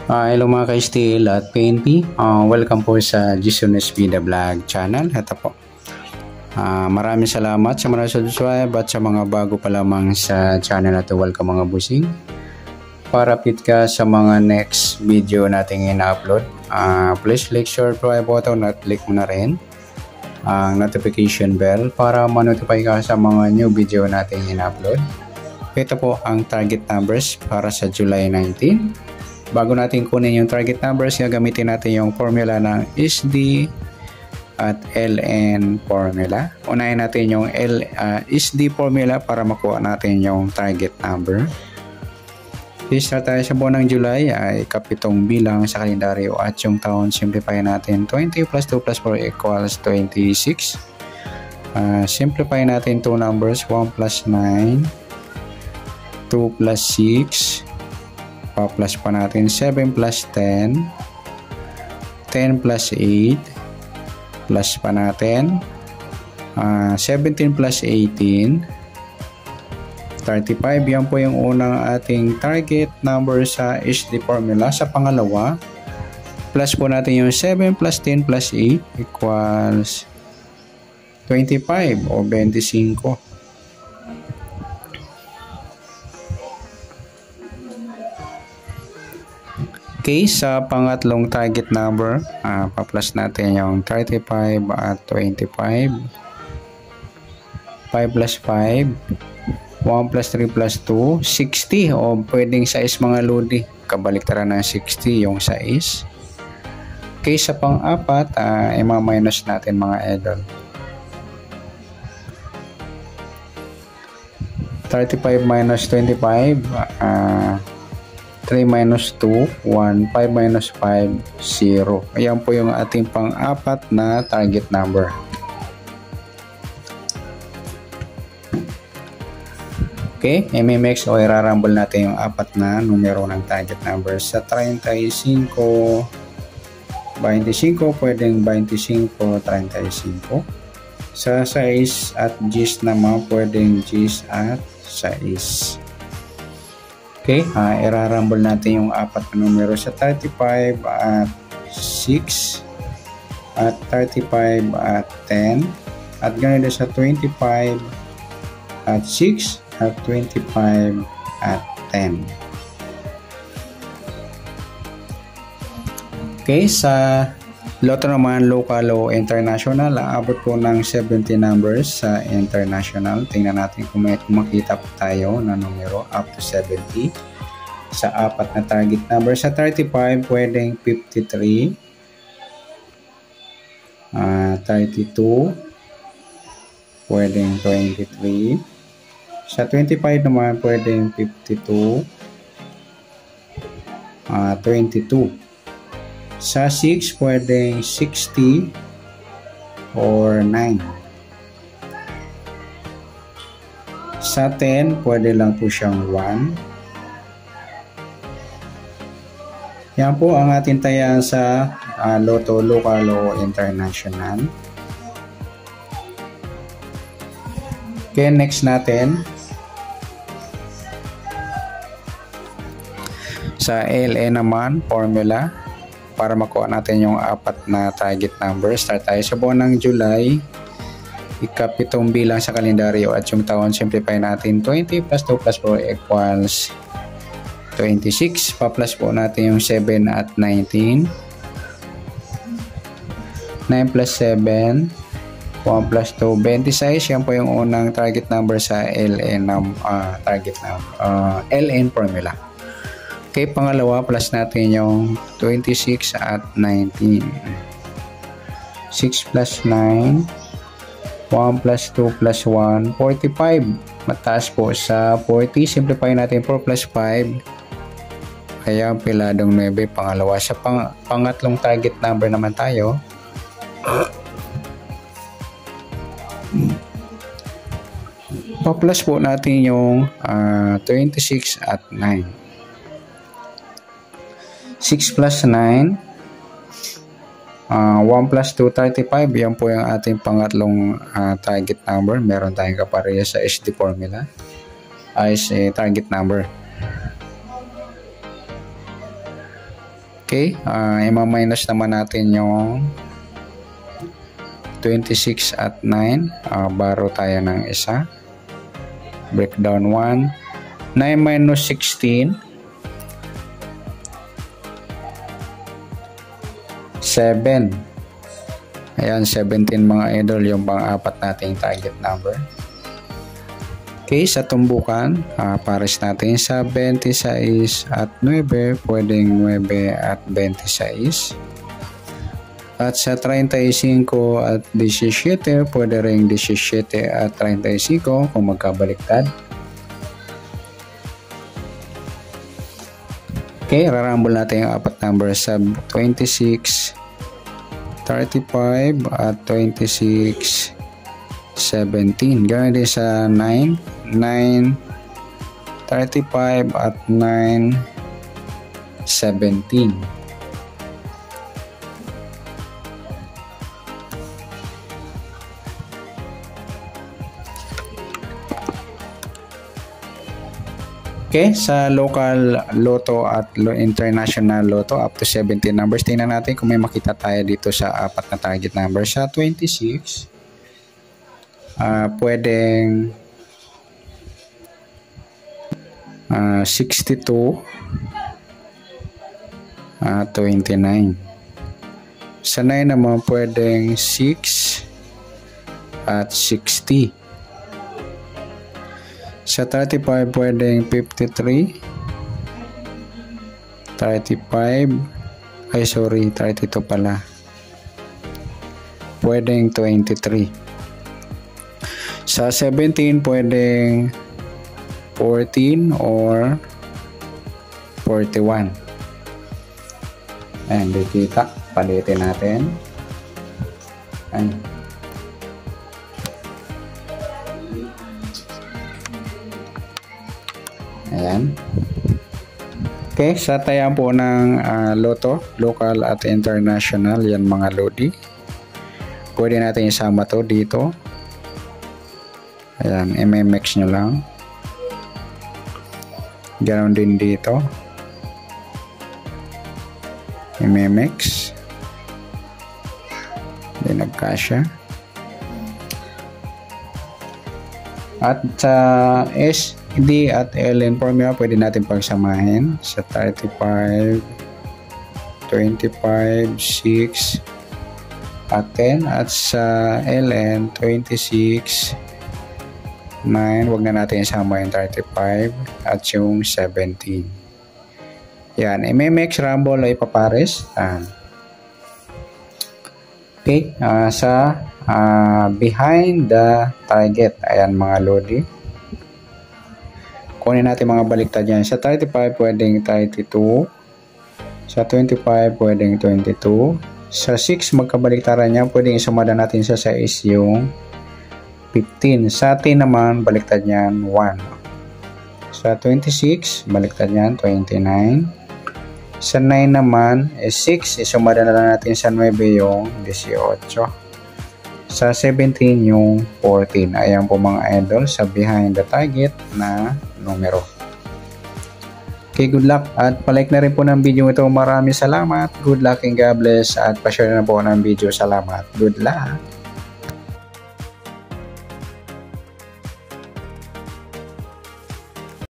Hello mga ka-steel at PNP. Welcome po sa Jason SB The Vlog channel. Ito po. Maraming salamat sa mga subscribe at sa mga bago pa lamang sa channel na ito. Welcome mga busing. Para update ka sa mga next video nating ina-upload, please click share button at click mo na rin ang notification bell para ma-notify ka sa mga new video nating ina-upload. Ito po ang target numbers para sa July 19. Bago natin kunin yung target numbers, gagamitin natin yung formula ng SD at LN formula. Unahin natin yung SD formula para makuha natin yung target number. Start tayo sa buwan ng July, ay ikapitong bilang sa kalendaryo at yung taon, simplify natin 20 plus 2 plus 4 equals 26. Simplify natin 2 numbers, 1 plus 9, 2 plus 6, plus pa natin 7 plus 10, 10 plus 8, plus pa natin 17 plus 18, 35. Yan po yung unang ating target number sa SD formula. Sa pangalawa, plus po natin yung 7 plus 10 plus 8 equals 25 o 25. Okay, sa pangatlong target number, pa-plus natin yung 35 at 25. 5 plus 5, 1 plus 3 plus 2, 60 o pwedeng size mga lodi. Kabaliktaran ng 60 yung size. Okay, sa pang-apat, ima-minus natin mga idol. 35 minus 25, 3 minus 2, 1, 5 minus 5, 0. Ayan po yung ating pang-apat na target number. Okay, MMX o irarumble natin yung apat na numero ng target number. Sa 35, 25, pwedeng 25, 35. Sa 6 at 10 naman, pwedeng 10 at 6. Okay, irarumble natin yung apat na numero sa 35 at 6 at 35 at 10 at ganito sa 25 at 6 at 25 at 10. Okay, sa loto naman, local o international, aabot po ng 70 numbers sa international. Tingnan natin kung may makita po tayo na numero up to 70 sa apat na target number. Sa 35, pwedeng 53, 32, pwedeng 23. Sa 25 naman, pwedeng 52, 22. Sa 6, pwedeng 60 or 9. Sa 10, pwede lang po siyang 1. Yan po ang ating tayaan sa Lotto Local o International. Okay, next natin. Sa LN naman, formula. Para makuha natin yung apat na target number. Start tayo sa buwan ng July. Ikapitong bilang sa kalendaryo at yung taon, simplify natin 20 plus 2 plus 4 equals 26. Pa-plus po natin yung 7 at 19. 9 plus 7, 1 plus 2, 26. Yan po yung unang target number sa LN LN formula. Okay, pangalawa, plus natin yung 26 at 19. 6 plus 9, 1 plus 2 plus 1, 45. Mataas po sa 40. Simplify natin 4 plus 5. Kaya piladong 9, pangalawa. Sa pangatlong target number naman tayo. Pa-plus po natin yung 26 at 9. 6 plus 9, 1 plus 2, 35. Yan po yung ating pangatlong target number. Meron tayong kapareha sa SD formula as a target number. Okay, ima-minus naman natin yung 26 at 9. Baro tayo ng isa. Breakdown 1. 9 minus 16. 7. Ayan, 17 mga idol, yung pang-apat nating target number. Okay, sa tumbukan, pares natin sa 26 at 9, pwedeng 9 at 26. At sa 35 at 17, pwede rin 17 at 35 kung magkabaliktad. Okay, rarambol natin yung apat number sa 26, 35 at 26, 17. Ganoon din sa 9, 35 at 9, 17. Okay, sa local lotto at international lotto up to 17 numbers, tingnan natin kung may makita tayo dito sa apat na target number. Sa 26, pwedeng 62, 29. Sa 9 naman pwedeng 6 at 60. Sa 35 pwedeng 53, 32 pala. Pwedeng 23. Sa 17 pwedeng 14 or 41. Ayan, dikita. Palitin natin. Ayan. Ayan. Okay, sa tayaan po ng lotto, local at international, yan mga lodi. Pwede natin isama to dito. Ayan, MMX nyo lang. Ganon din dito. MMX. Hindi nagkasya. At sa SD at LN formula, pwede natin pagsamahin sa 35, 25, 6 at 10. At sa LN 26, 9. Huwag na natin isama yung 35 at yung 17. Yan, MMX Rumble ay papares. Okay, sa behind the target, ayan mga lodi. Kunin natin mga baliktad yan. Sa 35 pwedeng 32, sa 25 pwedeng 22, sa 6 magkabaliktaran yan, pwedeng isumada natin sa 6 yung 15. Sa 10 naman baliktad yan 1. Sa 26 baliktad yan 29. Sa 9 naman 6, isumada na lang natin sa 9 yung 18. Sa 17 yung 14. Ayan po mga idol sa behind the target na numero. Okay, good luck at palike na rin po ng video ito. Maraming salamat. Good luck and God bless at pa-share na po ng video. Salamat. Good luck.